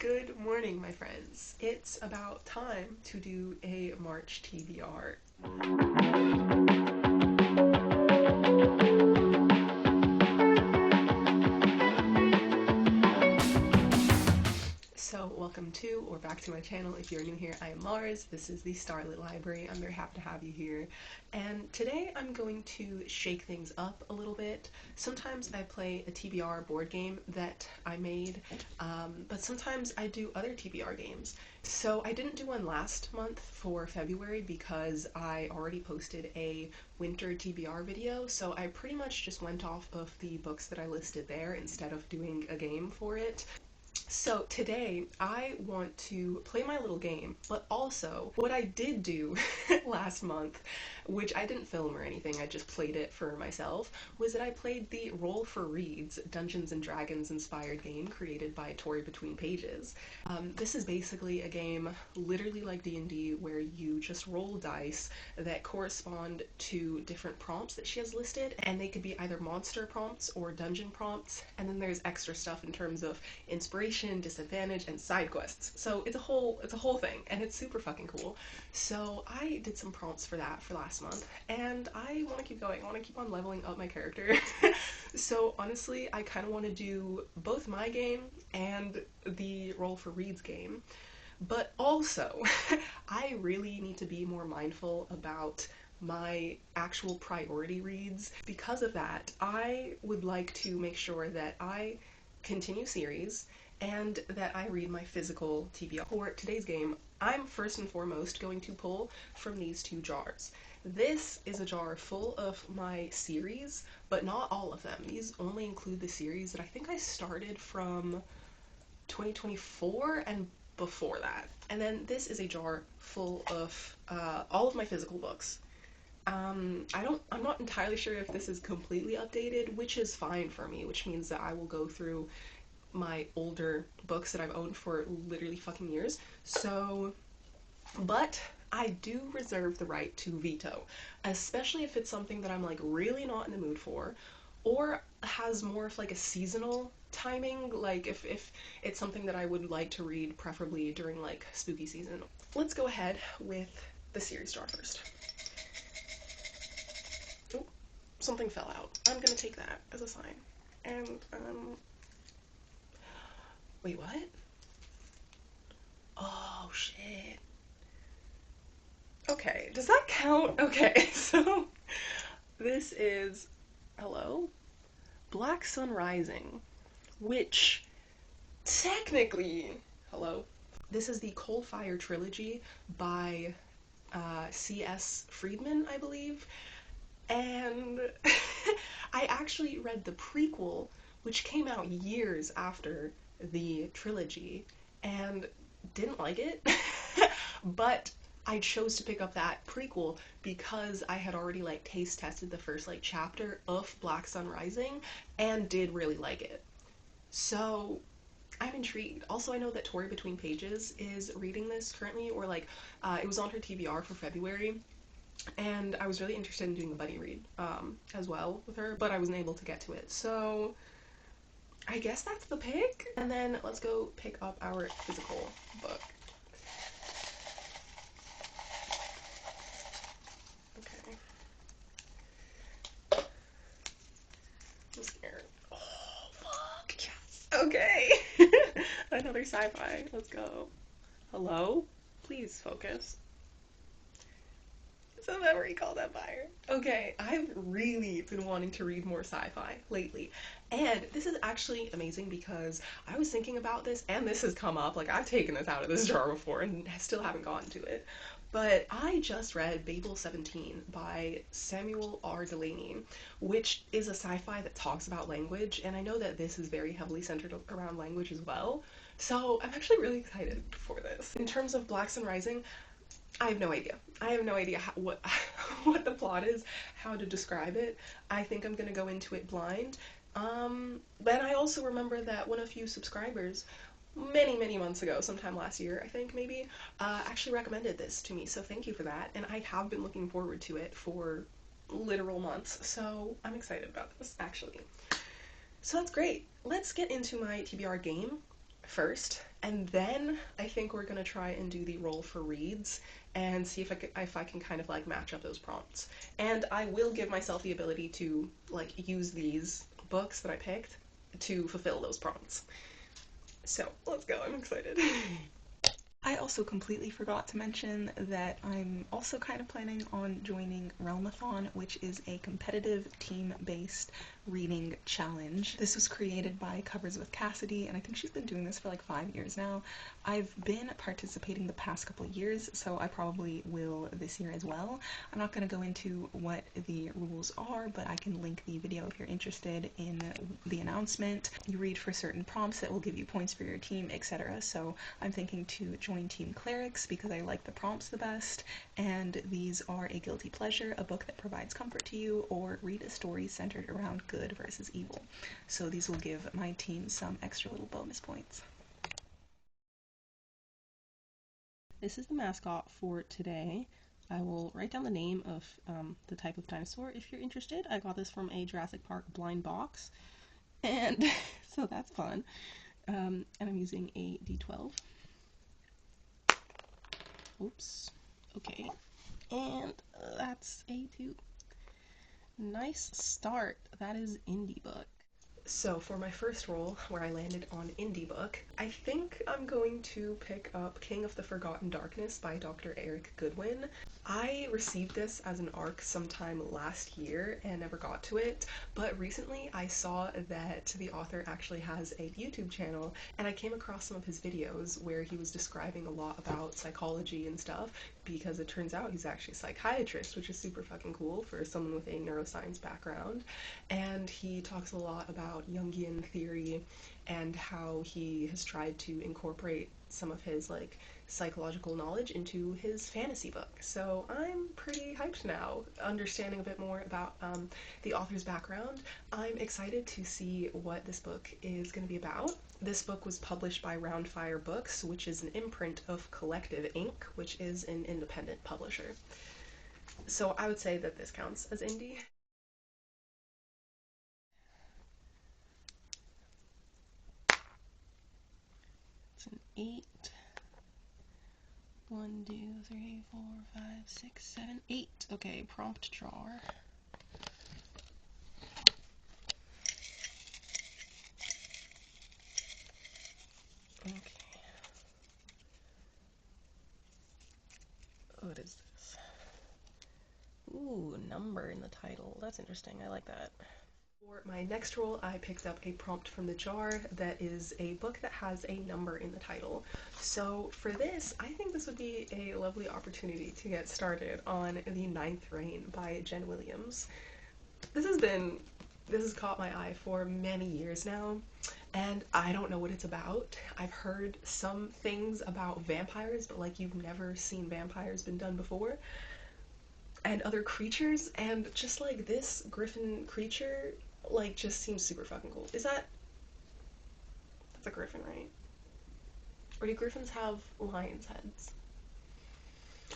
Good morning, my friends. It's about time to do a March TBR. So welcome to or back to my channel. If you're new here, I am Mars. This is the Starlit Library. I'm very happy to have you here. And today I'm going to shake things up a little bit. Sometimes I play a TBR board game that I made, but sometimes I do other TBR games. So I didn't do one last month for February because I already posted a winter TBR video, so I pretty much just went off of the books that I listed there instead of doing a game for it. So today I want to play my little game, but also what I did do last month, which I didn't film or anything, I just played it for myself, was that I played the Roll for Reads Dungeons & Dragons inspired game created by Tori Between Pages. This is basically a game literally like D&D where you just roll dice that correspond to different prompts that she has listed, and they could be either monster prompts or dungeon prompts, and then there's extra stuff in terms of inspiration, disadvantage, and side quests. So it's a whole thing, and it's super fucking cool. So I did some prompts for that for last month, and I want to keep going. I want to keep on leveling up my character. So honestly, I kind of want to do both my game and the Roll for Reads game, but also I really need to be more mindful about my actual priority reads. Because of that, I would like to make sure that I continue series and that I read my physical TBR. For today's game, I'm first and foremost going to pull from these two jars. This is a jar full of my series, but not all of them. These only include the series that I think I started from 2024 and before that. And then this is a jar full of all of my physical books. I'm not entirely sure if this is completely updated, which is fine for me, which means that I will go through my older books that I've owned for literally fucking years. So, but I do reserve the right to veto, especially if it's something that I'm like really not in the mood for, or has more of like a seasonal timing, like if it's something that I would like to read preferably during like spooky season. Let's go ahead with the series jar first. Oh, something fell out. I'm gonna take that as a sign. And wait, what? Oh, shit. Okay, does that count? Okay, so this is, hello? Black Sun Rising, which technically, hello? This is the Coldfire trilogy by C.S. Friedman, I believe, and I actually read the prequel, which came out years after the trilogy, and didn't like it, but I chose to pick up that prequel because I had already like taste tested the first like chapter of Black Sun Rising and did really like it. So I'm intrigued. Also, I know that Tori Between Pages is reading this currently, or like it was on her TBR for February, and I was really interested in doing the buddy read as well with her, but I wasn't able to get to it. So I guess that's the pick. And then let's go pick up our physical book. Okay. I'm scared. Oh, fuck. Yes. Okay. Another sci-fi. Let's go. Hello? Please focus. It's a memory called Empire. Okay, I've really been wanting to read more sci-fi lately. And this is actually amazing because I was thinking about this, and this has come up, like I've taken this out of this jar before and still haven't gotten to it. But I just read Babel 17 by Samuel R. Delany, which is a sci-fi that talks about language, and I know that this is very heavily centered around language as well. So I'm actually really excited for this. In terms of Black Sun Rising, I have no idea. I have no idea what what the plot is, how to describe it. I think I'm gonna go into it blind. But I also remember that one of you subscribers, many months ago, sometime last year, I think maybe, actually recommended this to me. So thank you for that. And I have been looking forward to it for literal months. So I'm excited about this, actually. So that's great. Let's get into my TBR game. first, and then I think we're gonna try and do the roll for reads and see if I can kind of like match up those prompts. And I will give myself the ability to like use these books that I picked to fulfill those prompts. So let's go. I'm excited. I also completely forgot to mention that I'm also kind of planning on joining Realmathon, which is a competitive team-based reading challenge. This was created by Covers with Cassidy, and I think she's been doing this for like 5 years now. I've been participating the past couple years, so I probably will this year as well. I'm not going to go into what the rules are, but I can link the video if you're interested in the announcement. You read for certain prompts that will give you points for your team, etc. So I'm thinking to join Team Clerics because I like the prompts the best, and these are a guilty pleasure, a book that provides comfort to you, or read a story centered around good versus evil. So these will give my team some extra little bonus points. This is the mascot for today. I will write down the name of the type of dinosaur if you're interested. I got this from a Jurassic Park blind box, and so that's fun. And I'm using a D12. Oops. Okay. And that's a 2. Nice start. That is indie book. So for my first roll, where I landed on indie book, I think I'm going to pick up King of the Forgotten Darkness by Dr. Eric Goodwin. I received this as an ARC sometime last year and never got to it, but recently I saw that the author actually has a YouTube channel, and I came across some of his videos where he was describing a lot about psychology and stuff, because it turns out he's actually a psychiatrist, which is super fucking cool for someone with a neuroscience background. And he talks a lot about Jungian theory and how he has tried to incorporate some of his like psychological knowledge into his fantasy book. So I'm pretty hyped now, understanding a bit more about the author's background. I'm excited to see what this book is going to be about. This book was published by Roundfire Books, which is an imprint of Collective Inc., which is an independent publisher. So I would say that this counts as indie. It's an 8. 1, 2, 3, 4, 5, 6, 7, 8. Okay, prompt jar. Okay. What is this? Ooh, number in the title. That's interesting. I like that. For my next roll, I picked up a prompt from the jar that is a book that has a number in the title. So for this, I think this would be a lovely opportunity to get started on The Ninth Reign by Jen Williams. This has caught my eye for many years now, and I don't know what it's about. I've heard some things about vampires, but like you've never seen vampires been done before, and other creatures, and just like this griffin creature like just seems super fucking cool. That's a griffin, right? Or do griffins have lions' heads?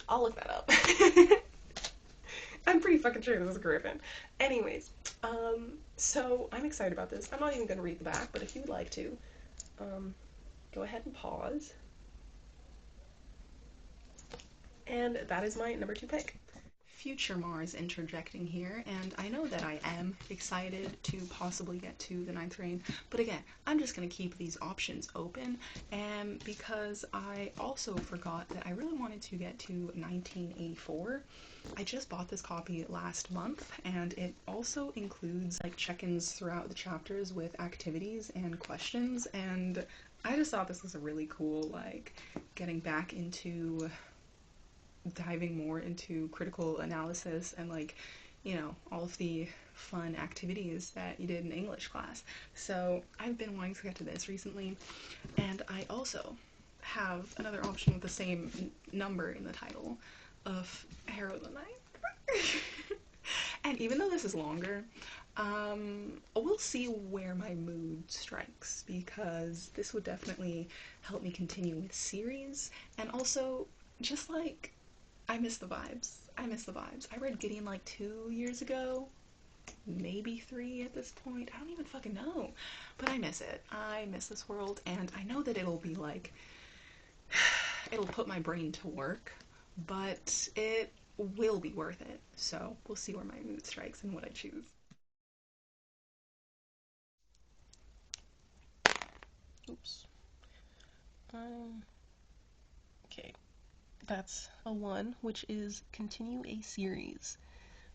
I'll look that up. I'm pretty fucking sure this is a griffin. Anyways, so I'm excited about this. I'm not even gonna read the back, but if you would like to, go ahead and pause. And that is my number 2 pick. Future Mars interjecting here, and I know that I am excited to possibly get to the Ninth Reign, but again, I'm just going to keep these options open, and because I also forgot that I really wanted to get to 1984. I just bought this copy last month, and it also includes like check-ins throughout the chapters with activities and questions, and I just thought this was a really cool, like, getting back into diving more into critical analysis and like, you know, all of the fun activities that you did in English class. So I've been wanting to get to this recently, and I also have another option with the same number in the title of Harrow the Night. And even though this is longer, we'll see where my mood strikes, because this would definitely help me continue with series, and also just like I miss the vibes. I miss the vibes. I read Gideon like 2 years ago, maybe 3 at this point. I don't even fucking know. But I miss it. I miss this world, and I know that it'll be like, it'll put my brain to work, but it will be worth it. So we'll see where my mood strikes and what I choose. Oops. Okay. That's a 1, which is continue a series,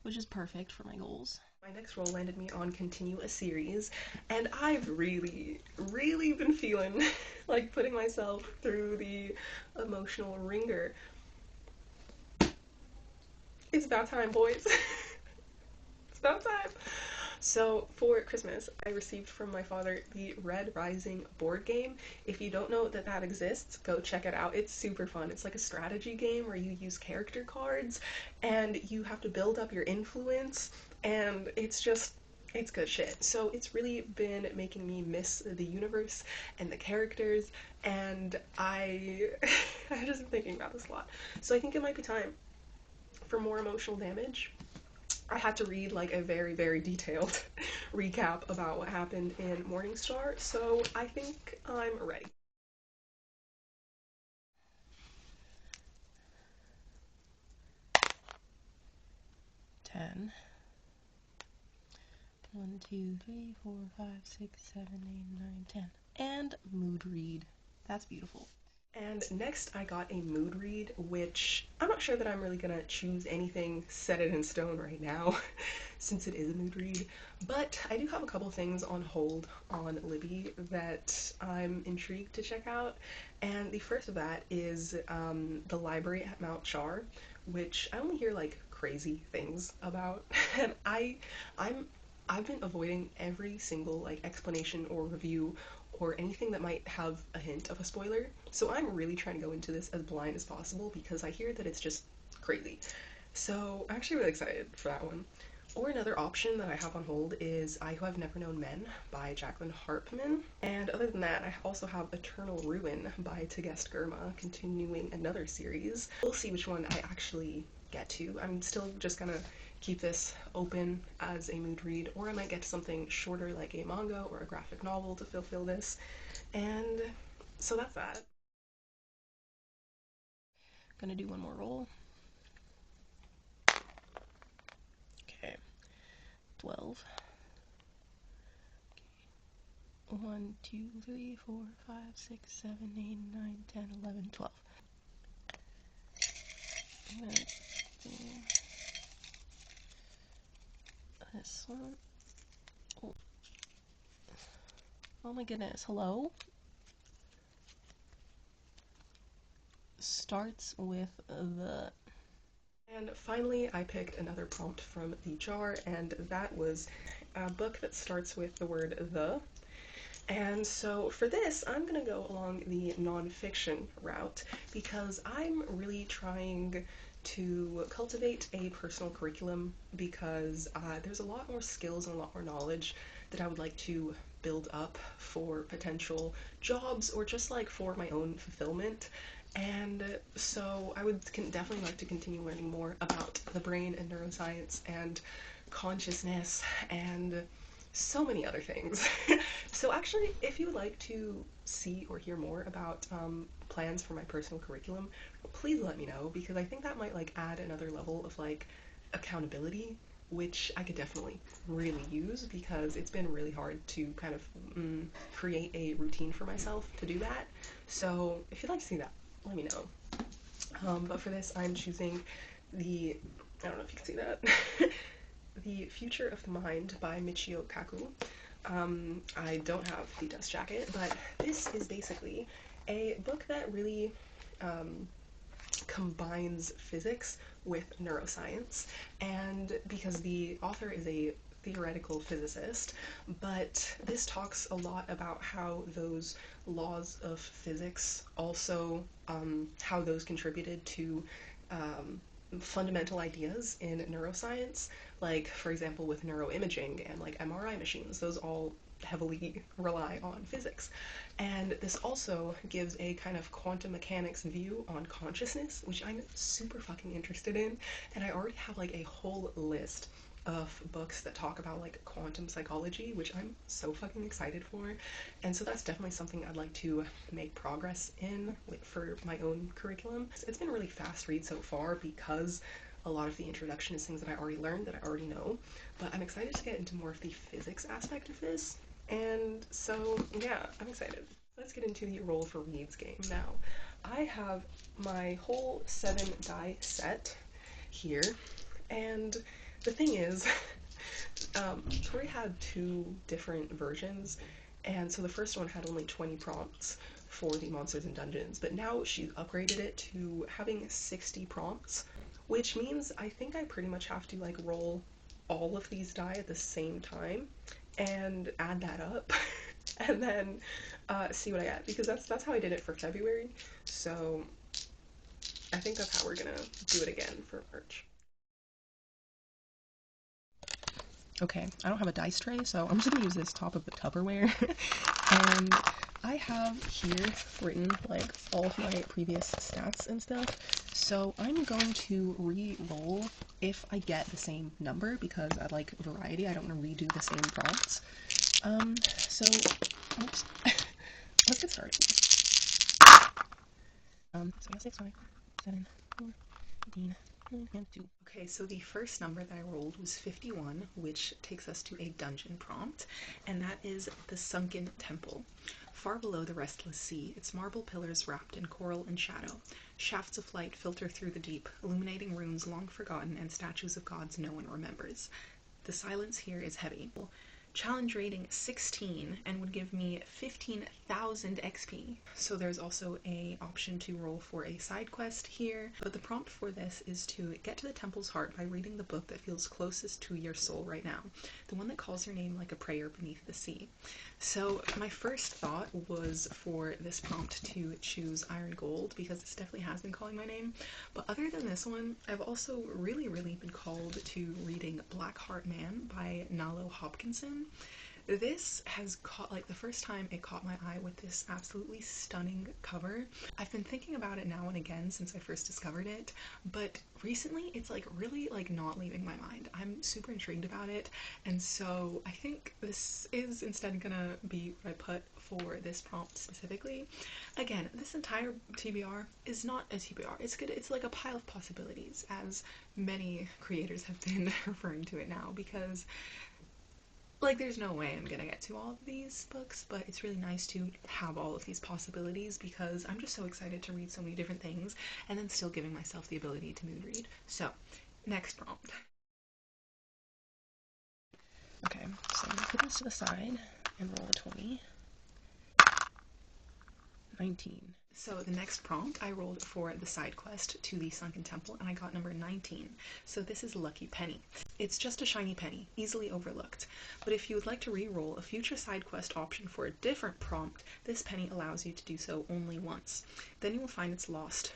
which is perfect for my goals. My next roll landed me on continue a series, and I've really been feeling like putting myself through the emotional ringer. It's about time, boys. It's about time. So for Christmas, I received from my father the Red Rising board game. If you don't know that that exists, go check it out. It's super fun. It's like a strategy game where you use character cards and you have to build up your influence, and it's good shit. So it's really been making me miss the universe and the characters, and I just been thinking about this a lot. So I think it might be time for more emotional damage. I had to read like a very detailed recap about what happened in Morningstar, so I think I'm ready. 10. 1, 2, 3, 4, 5, 6, 7, 8, 9, 10. And mood read. That's beautiful. And next I got a mood read, which I'm not sure that I'm really gonna choose anything, set it in stone right now, since it is a mood read, but I do have a couple things on hold on Libby that I'm intrigued to check out, and the first of that is the library at Mount Char, which I only hear like crazy things about, and I'm I've been avoiding every single like explanation or review or anything that might have a hint of a spoiler. So I'm really trying to go into this as blind as possible because I hear that it's just crazy. So I'm actually really excited for that one. Or another option that I have on hold is I Who Have Never Known Men by Jacqueline Harpman. And other than that, I also have Eternal Ruin by Tegest Germa, continuing another series. We'll see which one I actually get to. I'm still just gonna keep this open as a mood read, or I might get to something shorter like a manga or a graphic novel to fulfill this. And so that's that. Gonna do one more roll. Okay. 12. 1, 2, 3, 4, 5, 6, 7, 8, 9, 10, 11, 12. I'm gonna do this one. Oh. Oh my goodness, hello? Starts with the... And finally, I picked another prompt from the jar, and that was a book that starts with the word the. And so for this, I'm gonna go along the nonfiction route because I'm really trying to cultivate a personal curriculum because there's a lot more skills and a lot more knowledge that I would like to build up for potential jobs or just like for my own fulfillment. And so I would definitely like to continue learning more about the brain and neuroscience and consciousness and so many other things. So actually, if you would like to see or hear more about plans for my personal curriculum, please let me know because I think that might like add another level of like accountability, which I could definitely really use because it's been really hard to kind of create a routine for myself to do that. So if you'd like to see that, let me know. But for this, I'm choosing the, I don't know if you can see that, The Future of the Mind by Michio Kaku. I don't have the dust jacket, but this is basically a book that really combines physics with neuroscience, and because the author is a theoretical physicist, but this talks a lot about how those laws of physics also, how those contributed to fundamental ideas in neuroscience, like for example with neuroimaging and like MRI machines, those all heavily rely on physics. And this also gives a kind of quantum mechanics view on consciousness, which I'm super fucking interested in, and I already have like a whole list of books that talk about like quantum psychology, which I'm so fucking excited for. And so that's definitely something I'd like to make progress in for my own curriculum. It's been a really fast read so far because a lot of the introduction is things that I already learned, that I already know, but I'm excited to get into more of the physics aspect of this. And so, yeah, I'm excited. Let's get into the roll for reads game now. I have my whole 7 die set here, and the thing is, Tori had 2 different versions, and so the first one had only 20 prompts for the monsters and dungeons, but now she's upgraded it to having 60 prompts, which means I think I pretty much have to like roll all of these die at the same time and add that up and then see what I get, because that's how I did it for February. So I think that's how we're gonna do it again for March. Okay, I don't have a dice tray, so I'm just gonna use this top of the Tupperware. And I have here written like all of my previous stats and stuff. So I'm going to re-roll if I get the same number because I like variety. I don't want to redo the same prompts. So oops. Let's get started. So I got 6, 5, 7, 4, 18, 9, and 2. Okay, so the first number that I rolled was 51, which takes us to a dungeon prompt, and that is the Sunken Temple. Far below the restless sea, its marble pillars wrapped in coral and shadow. Shafts of light filter through the deep, illuminating runes long forgotten and statues of gods no one remembers. The silence here is heavy. Challenge rating 16 and would give me 15,000 XP. So there's also a option to roll for a side quest here, but the prompt for this is to get to the temple's heart by reading the book that feels closest to your soul right now, the one that calls your name like a prayer beneath the sea. So my first thought was for this prompt to choose Iron Gold because this definitely has been calling my name, but other than this one, I've also really been called to reading Black Heart Man by Nalo Hopkinson. This has caught, like, the first time it caught my eye with this absolutely stunning cover. I've been thinking about it now and again since I first discovered it, but recently it's like really like not leaving my mind. I'm super intrigued about it, and so I think this is instead gonna be what I put for this prompt specifically. Again, this entire TBR is not a TBR. It's good. It's like a pile of possibilities, as many creators have been referring to it now, because like there's no way I'm gonna get to all of these books, but it's really nice to have all of these possibilities because I'm just so excited to read so many different things and then still giving myself the ability to mood read. So, next prompt. Okay, so I'm gonna put this to the side and roll a 20. 19. So the next prompt I rolled for the side quest to the Sunken Temple, and I got number 19. So this is Lucky Penny. It's just a shiny penny, easily overlooked. But if you would like to re-roll a future side quest option for a different prompt, this penny allows you to do so only once. Then you will find it's lost.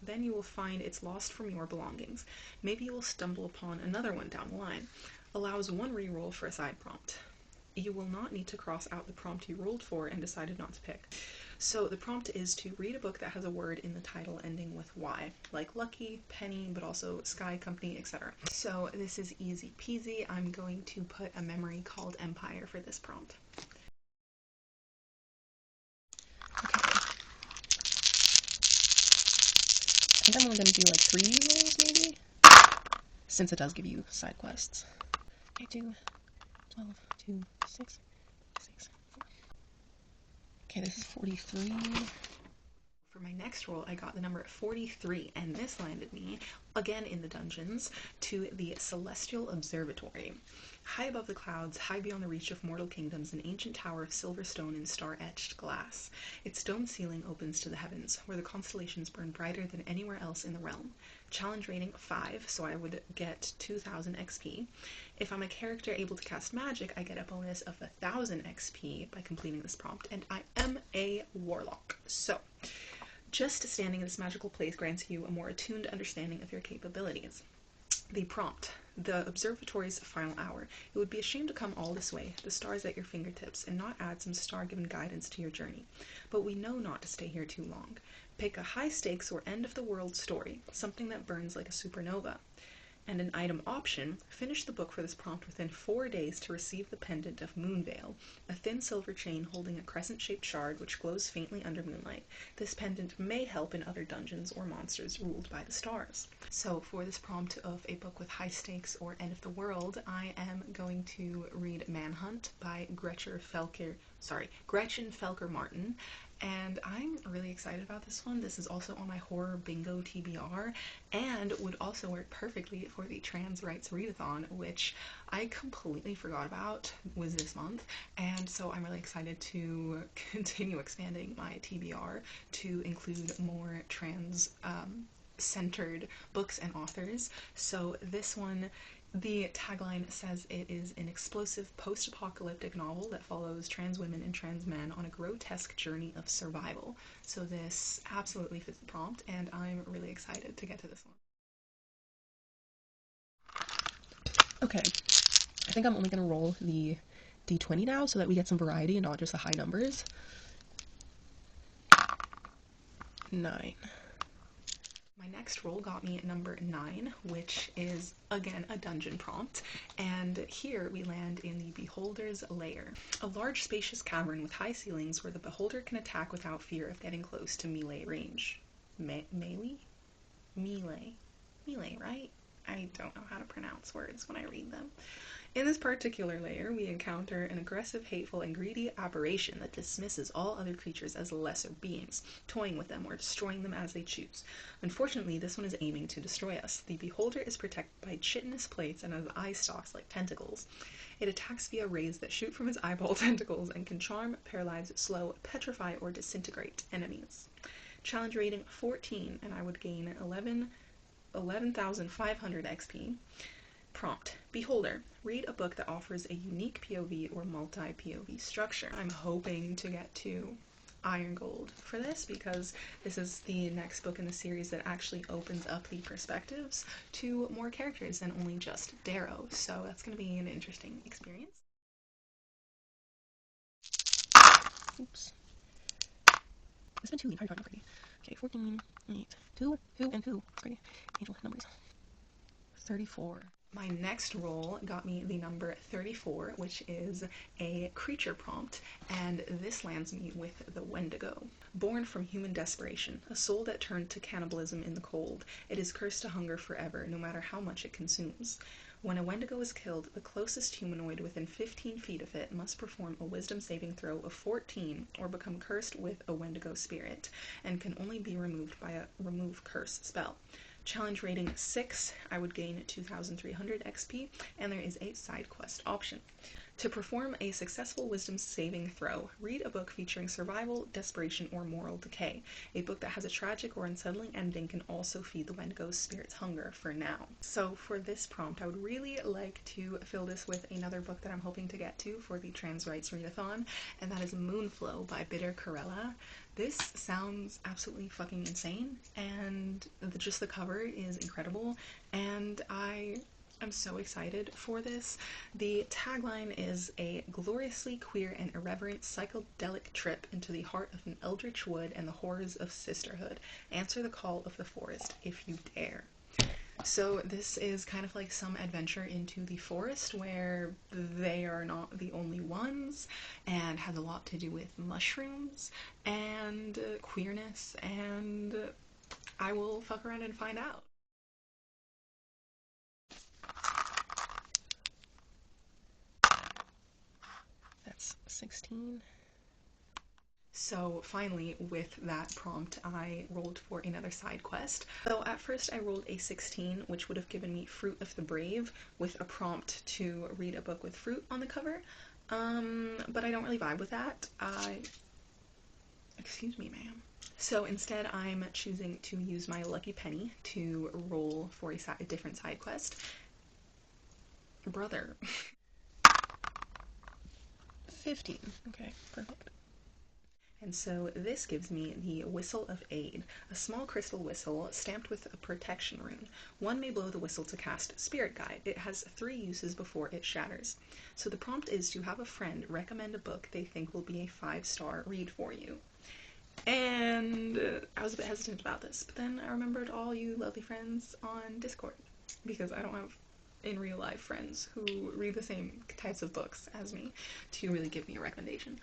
Then you will find it's lost from your belongings. Maybe you will stumble upon another one down the line. Allows one re-roll for a side prompt. You will not need to cross out the prompt you rolled for and decided not to pick. So the prompt is to read a book that has a word in the title ending with Y, like Lucky, Penny, but also Sky Company, etc. So this is easy peasy. I'm going to put a memory called Empire for this prompt. Okay. I think I'm only going to do like 3 rolls maybe, since it does give you side quests. Okay, 2, 12, 2, 6, 6. Okay, this is 43. For my next roll, I got the number 43, and this landed me, again in the dungeons, to the Celestial Observatory. High above the clouds, high beyond the reach of mortal kingdoms, an ancient tower of silver stone and star-etched glass. Its dome ceiling opens to the heavens, where the constellations burn brighter than anywhere else in the realm. Challenge rating 5, so I would get 2,000 XP. If I'm a character able to cast magic, I get a bonus of 1,000 XP by completing this prompt, and I am a warlock. So, just standing in this magical place grants you a more attuned understanding of your capabilities. The prompt. The observatory's final hour. It would be a shame to come all this way, the stars at your fingertips, and not add some star-given guidance to your journey. But we know not to stay here too long. Pick a high-stakes or end-of-the-world story, something that burns like a supernova. And an item option, finish the book for this prompt within 4 days to receive the pendant of Moonveil, a thin silver chain holding a crescent-shaped shard which glows faintly under moonlight. This pendant may help in other dungeons or monsters ruled by the stars. So for this prompt of a book with high stakes or end of the world, I am going to read Manhunt by Gretchen Felker Martin. And I'm really excited about this one. This is also on my horror bingo TBR and would also work perfectly for the trans rights readathon, which I completely forgot about was this month. And so I'm really excited to continue expanding my TBR to include more trans centered books and authors. So this one, the tagline says it is an explosive post-apocalyptic novel that follows trans women and trans men on a grotesque journey of survival. So this absolutely fits the prompt, and I'm really excited to get to this one. Okay, I think I'm only going to roll the d20 now so that we get some variety and not just the high numbers. 9. My next roll got me number 9, which is, again, a dungeon prompt, and here we land in the Beholder's Lair. A large, spacious cavern with high ceilings where the beholder can attack without fear of getting close to melee range. Melee, right? I don't know how to pronounce words when I read them. In this particular lair, we encounter an aggressive, hateful, and greedy aberration that dismisses all other creatures as lesser beings, toying with them or destroying them as they choose. Unfortunately, this one is aiming to destroy us. The beholder is protected by chitinous plates and has eye stalks like tentacles. It attacks via rays that shoot from its eyeball tentacles and can charm, paralyze, slow, petrify, or disintegrate enemies. Challenge rating 14, and I would gain 11,500 XP. Prompt: Beholder, read a book that offers a unique POV or multi-POV structure. I'm hoping to get to Iron Gold for this because this is the next book in the series that actually opens up the perspectives to more characters than only just Darrow. So that's going to be an interesting experience. Oops. It's been 2 hard number. Okay, 14, 8, 2, and 2. Great. Angel numbers. 34. My next roll got me the number 34, which is a creature prompt, and this lands me with the Wendigo. Born from human desperation, a soul that turned to cannibalism in the cold, it is cursed to hunger forever, no matter how much it consumes. When a Wendigo is killed, the closest humanoid within 15 feet of it must perform a wisdom saving throw of 14 or become cursed with a Wendigo spirit, and can only be removed by a remove curse spell. Challenge rating 6, I would gain 2,300 XP, and there is a side quest option. To perform a successful wisdom saving throw, read a book featuring survival, desperation, or moral decay. A book that has a tragic or unsettling ending can also feed the Wendigo's spirit's hunger for now. So for this prompt, I would really like to fill this with another book that I'm hoping to get to for the Trans Rights Readathon, and that is Moonflow by Bitter Corella. This sounds absolutely fucking insane, and just the cover is incredible, and I'm so excited for this. The tagline is a gloriously queer and irreverent psychedelic trip into the heart of an eldritch wood and the horrors of sisterhood. Answer the call of the forest if you dare. So this is kind of like some adventure into the forest where they are not the only ones, and has a lot to do with mushrooms and queerness, and I will fuck around and find out. That's 16. So finally, with that prompt, I rolled for another side quest. So at first I rolled a 16, which would have given me Fruit of the Brave, with a prompt to read a book with fruit on the cover. But I don't really vibe with that. Excuse me, ma'am. So instead I'm choosing to use my lucky penny to roll for a different side quest. Brother. 15. Okay, perfect. And so this gives me the Whistle of Aid, a small crystal whistle stamped with a protection rune. One may blow the whistle to cast Spirit Guide. It has 3 uses before it shatters. So the prompt is to have a friend recommend a book they think will be a 5-star read for you. And I was a bit hesitant about this, but then I remembered all you lovely friends on Discord. because I don't have in real life friends who read the same types of books as me to really give me a recommendation.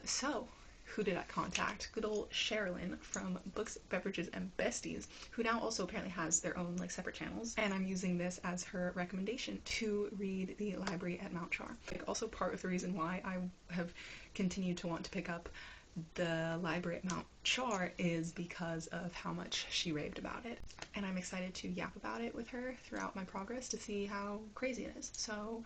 So who did I contact? Good old Sherilyn from Books, Beverages, and Besties, who now also apparently has their own like separate channels, and I'm using this as her recommendation to read the library at Mount Char. Like, also part of the reason why I have continued to want to pick up the library at Mount Char is because of how much she raved about it, and I'm excited to yap about it with her throughout my progress to see how crazy it is. So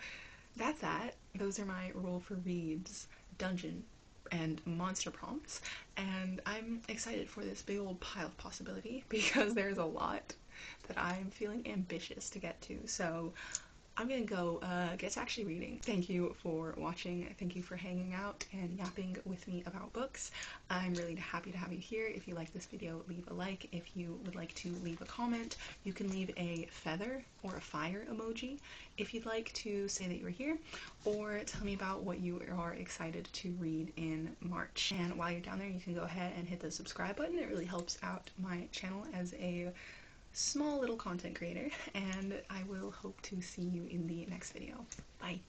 that's that. Those are my roll for reads, dungeon, and monster prompts, and I'm excited for this big old pile of possibility because there's a lot that I'm feeling ambitious to get to. So I'm gonna go get to actually reading. Thank you for watching. Thank you for hanging out and yapping with me about books. I'm really happy to have you here. If you like this video, leave a like. If you would like to leave a comment, you can leave a feather or a fire emoji if you'd like to say that you were here, or tell me about what you are excited to read in March. And while you're down there, you can go ahead and hit the subscribe button. It really helps out my channel as a small little content creator, and I will hope to see you in the next video. Bye!